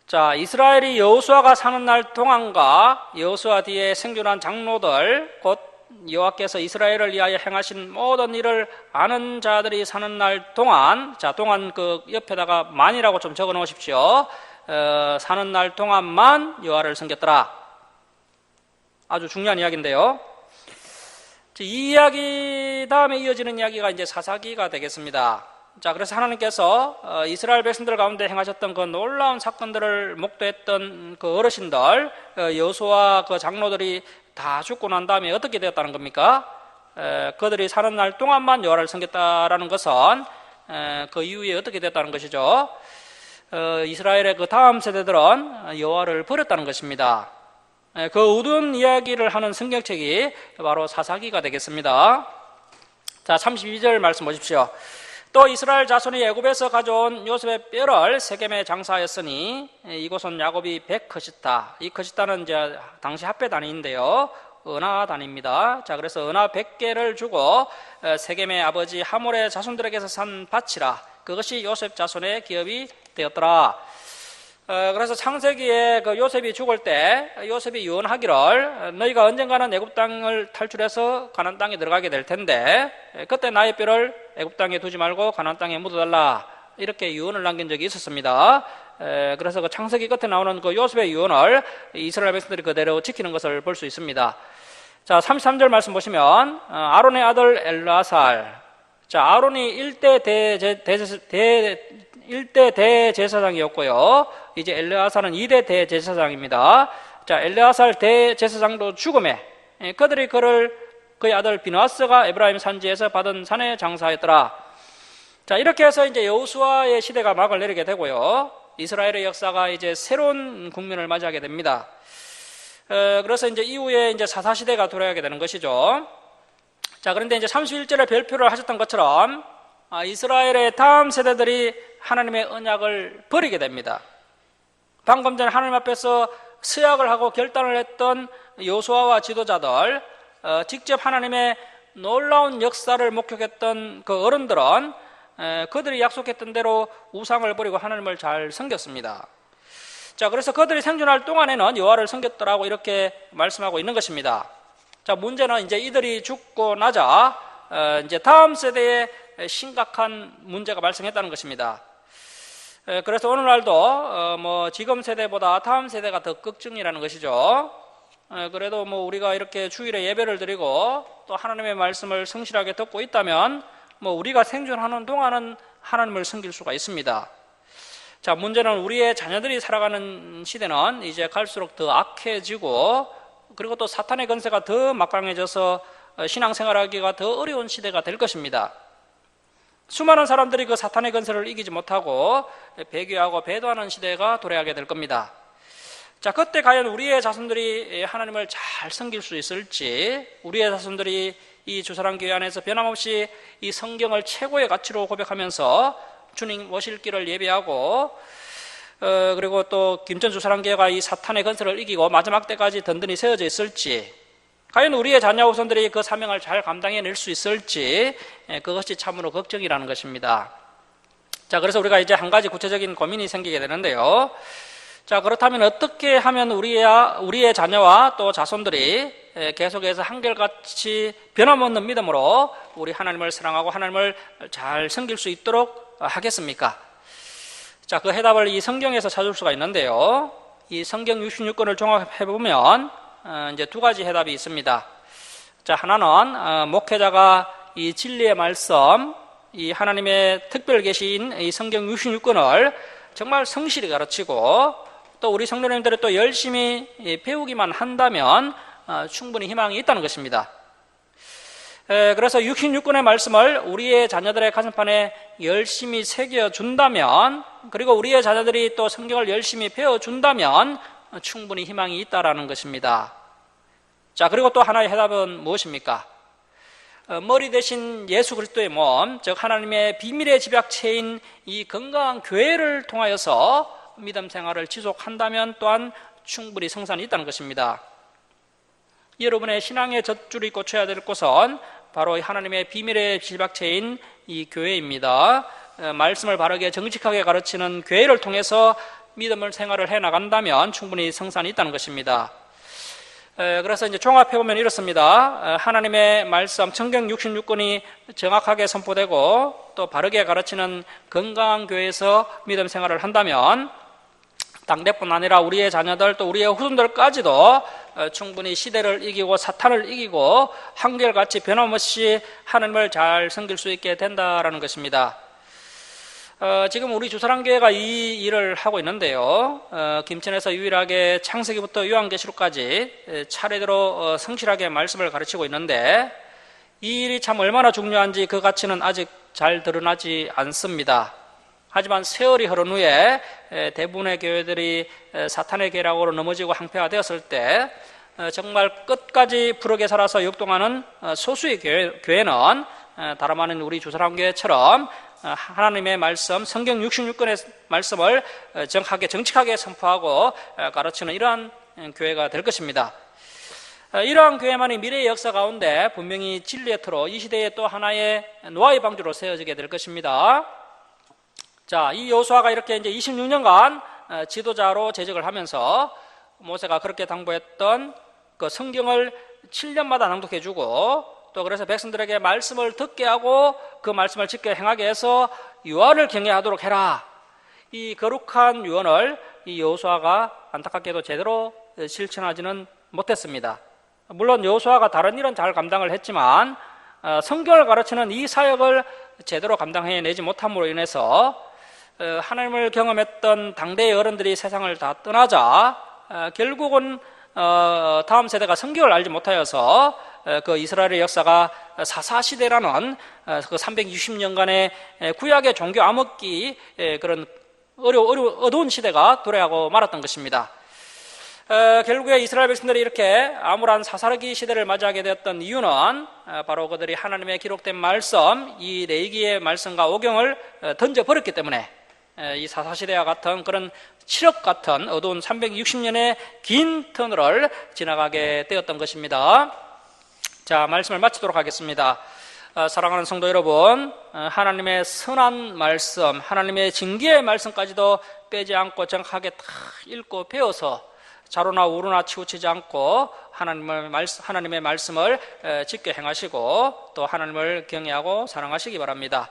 자, 이스라엘이 여호수아가 사는 날 동안과 여호수아 뒤에 생존한 장로들, 곧 여호와께서 이스라엘을 위하여 행하신 모든 일을 아는 자들이 사는 날 동안, 자, 동안 그 옆에다가 만이라고 좀 적어 놓으십시오. 사는 날 동안만 여호와를 섬겼더라. 아주 중요한 이야기인데요. 이 이야기 다음에 이어지는 이야기가 이제 사사기가 되겠습니다. 자, 그래서 하나님께서 이스라엘 백성들 가운데 행하셨던 그 놀라운 사건들을 목도했던 그 어르신들, 여호수아 그 장로들이 다 죽고 난 다음에 어떻게 되었다는 겁니까? 그들이 사는 날 동안만 여호와를 섬겼다라는 것은 그 이후에 어떻게 됐다는 것이죠? 이스라엘의 그 다음 세대들은 여호와를 버렸다는 것입니다. 그 어두운 이야기를 하는 성경책이 바로 사사기가 되겠습니다. 자, 32절 말씀 보십시오. 또 이스라엘 자손이 애굽에서 가져온 요셉의 뼈를 세겜에 장사하였으니 이곳은 야곱이 100커시타. 이 커시타는 이제 당시 합배 단위인데요, 은하 단위입니다. 자, 그래서 은하 100개를 주고 세겜의 아버지 하몰의 자손들에게서 산 밭이라. 그것이 요셉 자손의 기업이 되었더라. 그래서 창세기에 그 요셉이 죽을 때 요셉이 유언하기를 너희가 언젠가는 애굽 땅을 탈출해서 가나안 땅에 들어가게 될 텐데 그때 나의 뼈를 애굽 땅에 두지 말고 가나안 땅에 묻어달라, 이렇게 유언을 남긴 적이 있었습니다. 그래서 그 창세기 끝에 나오는 그 요셉의 유언을 이스라엘 백성들이 그대로 지키는 것을 볼 수 있습니다. 자, 33절 말씀 보시면 아론의 아들 엘르아살. 자, 아론이 1대 대제사장이었고요. 이제 엘르아살은 2대 대제사장입니다. 자, 엘르아살 대제사장도 죽음에 그들이 그의 아들 비느하스가 에브라임 산지에서 받은 산에 장사했더라. 자, 이렇게 해서 이제 여호수아의 시대가 막을 내리게 되고요. 이스라엘의 역사가 이제 새로운 국면을 맞이하게 됩니다. 그래서 이제 이후에 이제 사사시대가 도래하게 되는 것이죠. 자, 그런데 이제 31절에 별표를 하셨던 것처럼 이스라엘의 다음 세대들이 하나님의 언약을 버리게 됩니다. 방금 전에 하나님 앞에서 서약을 하고 결단을 했던 여호수아와 지도자들, 직접 하나님의 놀라운 역사를 목격했던 그 어른들은 그들이 약속했던 대로 우상을 버리고 하나님을 잘 섬겼습니다. 자, 그래서 그들이 생존할 동안에는 여호와를 섬겼더라고 이렇게 말씀하고 있는 것입니다. 자, 문제는 이제 이들이 죽고 나자 이제 다음 세대에 심각한 문제가 발생했다는 것입니다. 그래서 오늘날도 지금 세대보다 다음 세대가 더 걱정이라는 것이죠. 그래도 우리가 이렇게 주일에 예배를 드리고 또 하나님의 말씀을 성실하게 듣고 있다면 우리가 생존하는 동안은 하나님을 섬길 수가 있습니다. 자, 문제는 우리의 자녀들이 살아가는 시대는 이제 갈수록 더 악해지고 그리고 또 사탄의 권세가 더 막강해져서 신앙생활하기가 더 어려운 시대가 될 것입니다. 수많은 사람들이 그 사탄의 권세를 이기지 못하고 배교하고 배도하는 시대가 도래하게 될 겁니다. 자, 그때 과연 우리의 자손들이 하나님을 잘 섬길 수 있을지, 우리의 자손들이 이 주사랑교회 안에서 변함없이 이 성경을 최고의 가치로 고백하면서 주님 오실 길을 예배하고 그리고 또 김천 주사랑교회가 이 사탄의 건설을 이기고 마지막 때까지 든든히 세워져 있을지, 과연 우리의 자녀 후손들이 그 사명을 잘 감당해낼 수 있을지, 그것이 참으로 걱정이라는 것입니다. 자, 그래서 우리가 이제 한 가지 구체적인 고민이 생기게 되는데요. 자, 그렇다면 어떻게 하면 우리의 자녀와 또 자손들이 계속해서 한결같이 변함없는 믿음으로 우리 하나님을 사랑하고 하나님을 잘 섬길 수 있도록 하겠습니까? 자, 그 해답을 이 성경에서 찾을 수가 있는데요. 이 성경 66권을 종합해보면 이제 두 가지 해답이 있습니다. 자, 하나는 목회자가 이 진리의 말씀, 이 하나님의 특별 계시인 이 성경 66권을 정말 성실히 가르치고 또 우리 성도님들이 또 열심히 배우기만 한다면 충분히 희망이 있다는 것입니다. 그래서 66권의 말씀을 우리의 자녀들의 가슴판에 열심히 새겨준다면, 그리고 우리의 자녀들이 또 성경을 열심히 배워준다면 충분히 희망이 있다는 것입니다. 자, 그리고 또 하나의 해답은 무엇입니까? 머리 대신 예수 그리스도의 몸, 즉 하나님의 비밀의 집약체인 이 건강한 교회를 통하여서 믿음 생활을 지속한다면 또한 충분히 성산이 있다는 것입니다. 여러분의 신앙의 젖줄이 꽂혀야 될 곳은 바로 하나님의 비밀의 집약체인 이 교회입니다. 말씀을 바르게 정직하게 가르치는 교회를 통해서 믿음을 생활을 해나간다면 충분히 성산이 있다는 것입니다. 그래서 이제 종합해보면 이렇습니다. 하나님의 말씀, 성경 66권이 정확하게 선포되고 또 바르게 가르치는 건강한 교회에서 믿음 생활을 한다면 당대뿐 아니라 우리의 자녀들 또 우리의 후손들까지도 충분히 시대를 이기고 사탄을 이기고 한결같이 변함없이 하나님을 잘 섬길 수 있게 된다라는 것입니다. 지금 우리 주사랑교회가 이 일을 하고 있는데요. 김천에서 유일하게 창세기부터 요한계시록까지 차례대로 성실하게 말씀을 가르치고 있는데 이 일이 참 얼마나 중요한지 그 가치는 아직 잘 드러나지 않습니다. 하지만 세월이 흐른 후에 대부분의 교회들이 사탄의 계략으로 넘어지고 항폐화되었을 때 정말 끝까지 부르게 살아서 역동하는 소수의 교회는 다름 아닌 우리 주사랑교회처럼 하나님의 말씀, 성경 66권의 말씀을 정직하게 선포하고 가르치는 이러한 교회가 될 것입니다. 이러한 교회만이 미래의 역사 가운데 분명히 진리의 터로 이 시대에 또 하나의 노아의 방주로 세워지게 될 것입니다. 자, 이 여호수아가 이렇게 이제 26년간 지도자로 재직을 하면서 모세가 그렇게 당부했던 그 성경을 7년마다 낭독해주고 또 그래서 백성들에게 말씀을 듣게 하고 그 말씀을 지켜 행하게 해서 여호와를 경외하도록 해라. 이 거룩한 유언을 이 여호수아가 안타깝게도 제대로 실천하지는 못했습니다. 물론 여호수아가 다른 일은 잘 감당을 했지만 성경을 가르치는 이 사역을 제대로 감당해내지 못함으로 인해서 하나님을 경험했던 당대의 어른들이 세상을 다 떠나자 결국은 다음 세대가 성경을 알지 못하여서 그 이스라엘의 역사가 사사시대라는 그 360년간의 구약의 종교 암흑기 그런 어두운 시대가 도래하고 말았던 것입니다. 결국에 이스라엘 백성들이 이렇게 암울한 사사기 시대를 맞이하게 되었던 이유는 바로 그들이 하나님의 기록된 말씀, 이 레위기의 말씀과 오경을 던져버렸기 때문에 이 사사시대와 같은 그런 칠흑 같은 어두운 360년의 긴 터널을 지나가게 되었던 것입니다. 자, 말씀을 마치도록 하겠습니다. 사랑하는 성도 여러분, 하나님의 선한 말씀, 하나님의 징계의 말씀까지도 빼지 않고 정확하게 다 읽고 배워서 자로나 우로나 치우치지 않고 하나님의 말씀을 지켜 행하시고 또 하나님을 경외하고 사랑하시기 바랍니다.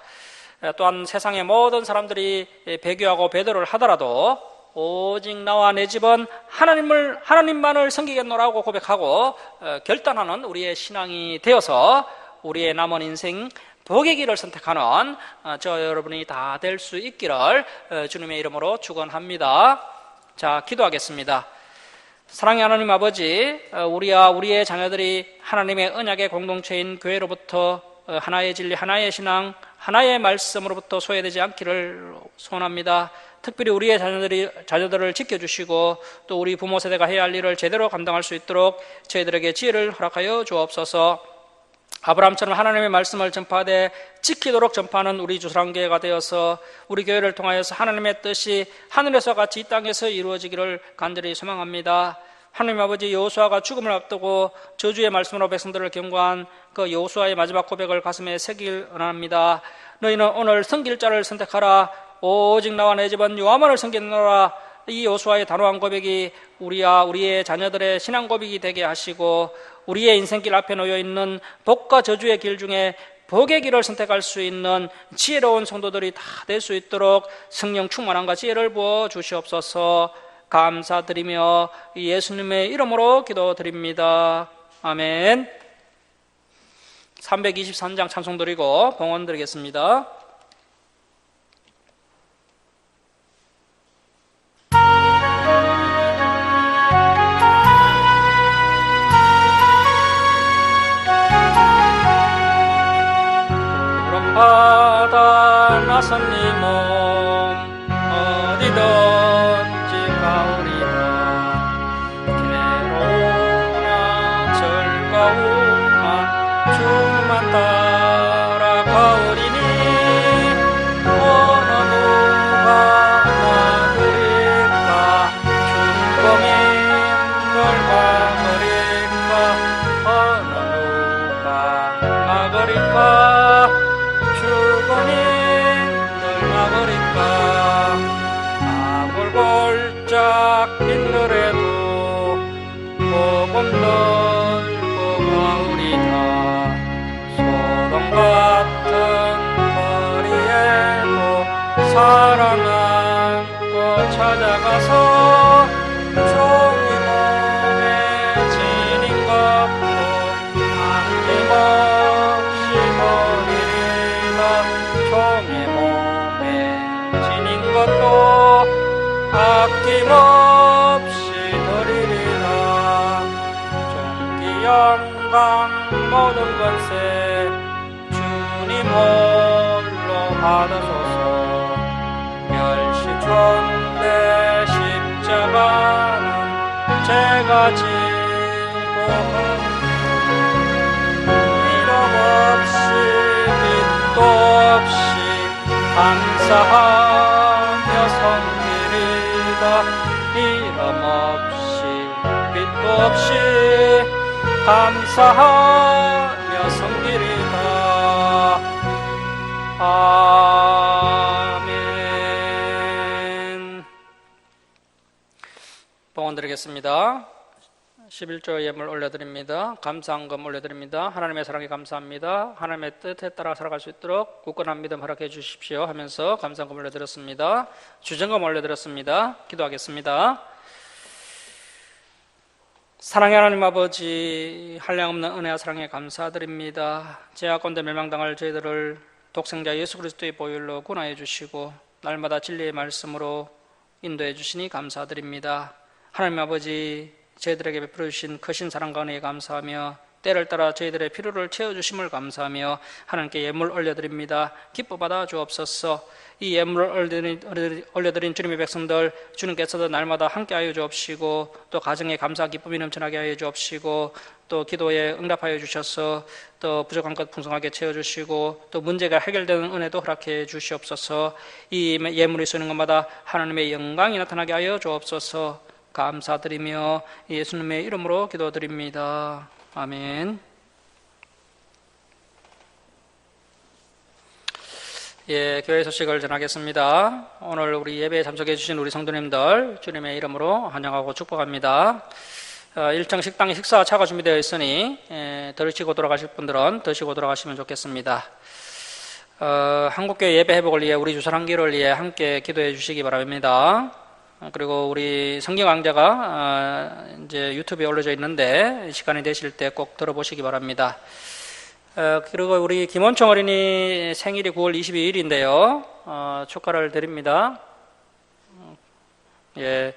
또한 세상의 모든 사람들이 배교하고 배도를 하더라도 오직 나와 내 집은 하나님만을 섬기겠노라고 고백하고 결단하는 우리의 신앙이 되어서 우리의 남은 인생 복의 길을 선택하는 저 여러분이 다 될 수 있기를 주님의 이름으로 축원합니다. 자, 기도하겠습니다. 사랑의 하나님 아버지, 우리와 우리의 자녀들이 하나님의 언약의 공동체인 교회로부터 하나의 진리, 하나의 신앙, 하나의 말씀으로부터 소외되지 않기를 소원합니다. 특별히 우리의 자녀들을 지켜주시고 또 우리 부모 세대가 해야 할 일을 제대로 감당할 수 있도록 저희들에게 지혜를 허락하여 주옵소서. 아브라함처럼 하나님의 말씀을 전파하되 지키도록 전파하는 우리 주사랑교회가 되어서 우리 교회를 통하여서 하나님의 뜻이 하늘에서 같이 이 땅에서 이루어지기를 간절히 소망합니다. 하나님 아버지, 여호수아가 죽음을 앞두고 저주의 말씀으로 백성들을 경고한 그 여호수아의 마지막 고백을 가슴에 새길 원합니다. 너희는 오늘 섬길 자를 선택하라. 오직 나와 내 집은 여호와만을 섬기노라. 이 여호수아의 단호한 고백이 우리와 우리의 자녀들의 신앙 고백이 되게 하시고 우리의 인생길 앞에 놓여있는 복과 저주의 길 중에 복의 길을 선택할 수 있는 지혜로운 성도들이 다 될 수 있도록 성령 충만함과 지혜를 부어 주시옵소서. 감사드리며 예수님의 이름으로 기도드립니다. 아멘. 323장 찬송 드리고 봉헌 드리겠습니다. 바다 나선 이 몸 어디든지 가오리라. 괴로우나 즐거우나 주만 따라 가오리니 어느 누가 막으리까. 죽음이 널 막으리까. 어느 누가 막으리까. 죽음이 널 막으리까. 아골골짝 빈들에도 복음 들고 가오리다. 소돔 같은 거리에도 살아남고 찾아가서 종이 몸에 지닌 것도 아낌없이 버리리라. 종의 몸에 지닌 것도 아낌없이 드리리라. 존귀 영광 모든 것에 주님 홀로 받으소서. 멸시천대 십자가는 제가 지고 이름 없이 빛도 없이 감사하며 섬기리다. 이름 없이 빛도 없이 감사하며 섬기리다. 아멘. 봉헌 드리겠습니다. 11조 예물 올려드립니다. 감사한금 올려드립니다. 하나님의 사랑에 감사합니다. 하나님의 뜻에 따라 살아갈 수 있도록 굳건한 믿음 허락해 주십시오 하면서 감사한금 올려드렸습니다. 주정금 올려드렸습니다. 기도하겠습니다. 사랑의 하나님 아버지, 한량없는 은혜와 사랑에 감사드립니다. 죄악 가운데 멸망당할 저희들을 독생자 예수 그리스도의 보혈로 구원하여 주시고 날마다 진리의 말씀으로 인도해 주시니 감사드립니다. 하나님 아버지, 저희들에게 베풀어 주신 크신 사랑과 은혜에 감사하며 때를 따라 저희들의 필요를 채워주심을 감사하며 하나님께 예물 올려드립니다. 기뻐 받아 주옵소서. 이 예물을 올려드린 주님의 백성들, 주님께서도 날마다 함께하여 주옵시고, 또 가정에 감사 기쁨이 넘쳐나게 하여 주옵시고, 또 기도에 응답하여 주셔서 또 부족한 것 풍성하게 채워주시고, 또 문제가 해결되는 은혜도 허락해 주시옵소서. 이 예물이 쓰는 것마다 하나님의 영광이 나타나게 하여 주옵소서. 감사드리며 예수님의 이름으로 기도드립니다. 아멘. 예, 교회 소식을 전하겠습니다. 오늘 우리 예배에 참석해 주신 우리 성도님들 주님의 이름으로 환영하고 축복합니다. 일정 식당에 식사 차가 준비되어 있으니 드시고 돌아가실 분들은 드시고 돌아가시면 좋겠습니다. 한국교회 예배 회복을 위해 우리 주선한기를 위해 함께 기도해 주시기 바랍니다. 그리고 우리 성경 강좌가 이제 유튜브에 올려져 있는데 시간이 되실 때 꼭 들어보시기 바랍니다. 그리고 우리 김원총 어린이 생일이 9월 22일인데요. 축하를 드립니다. 예,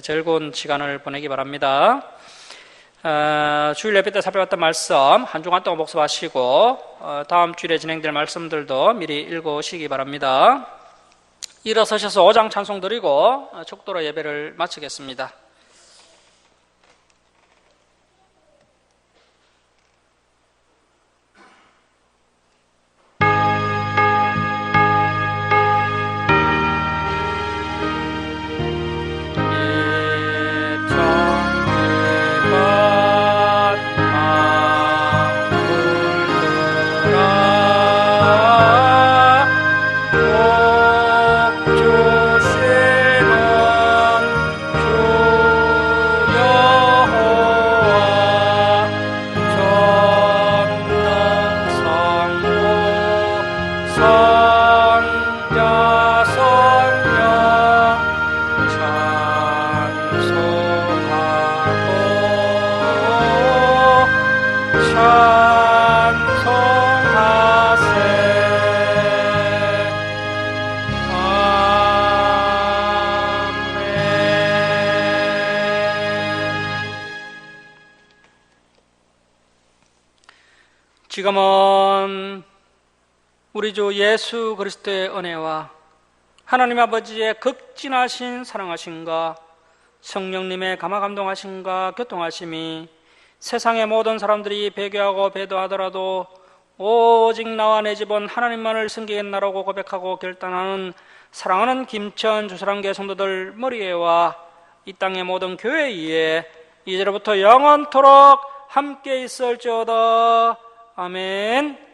즐거운 시간을 보내기 바랍니다. 주일 예배 때 살펴봤던 말씀 한 주간 동안 복습하시고 다음 주일에 진행될 말씀들도 미리 읽으시기 바랍니다. 일어서셔서 5장 찬송 드리고 축도로 예배를 마치겠습니다. 지금은 우리 주 예수 그리스도의 은혜와 하나님 아버지의 극진하신 사랑하심과 성령님의 감화감동하심과 교통하심이 세상의 모든 사람들이 배교하고 배도하더라도 오직 나와 내 집은 하나님만을 섬기겠나라고 고백하고 결단하는 사랑하는 김천 주사랑교회 성도들 머리에와 이 땅의 모든 교회 위에 이제로부터 영원토록 함께 있을지어다. 아멘.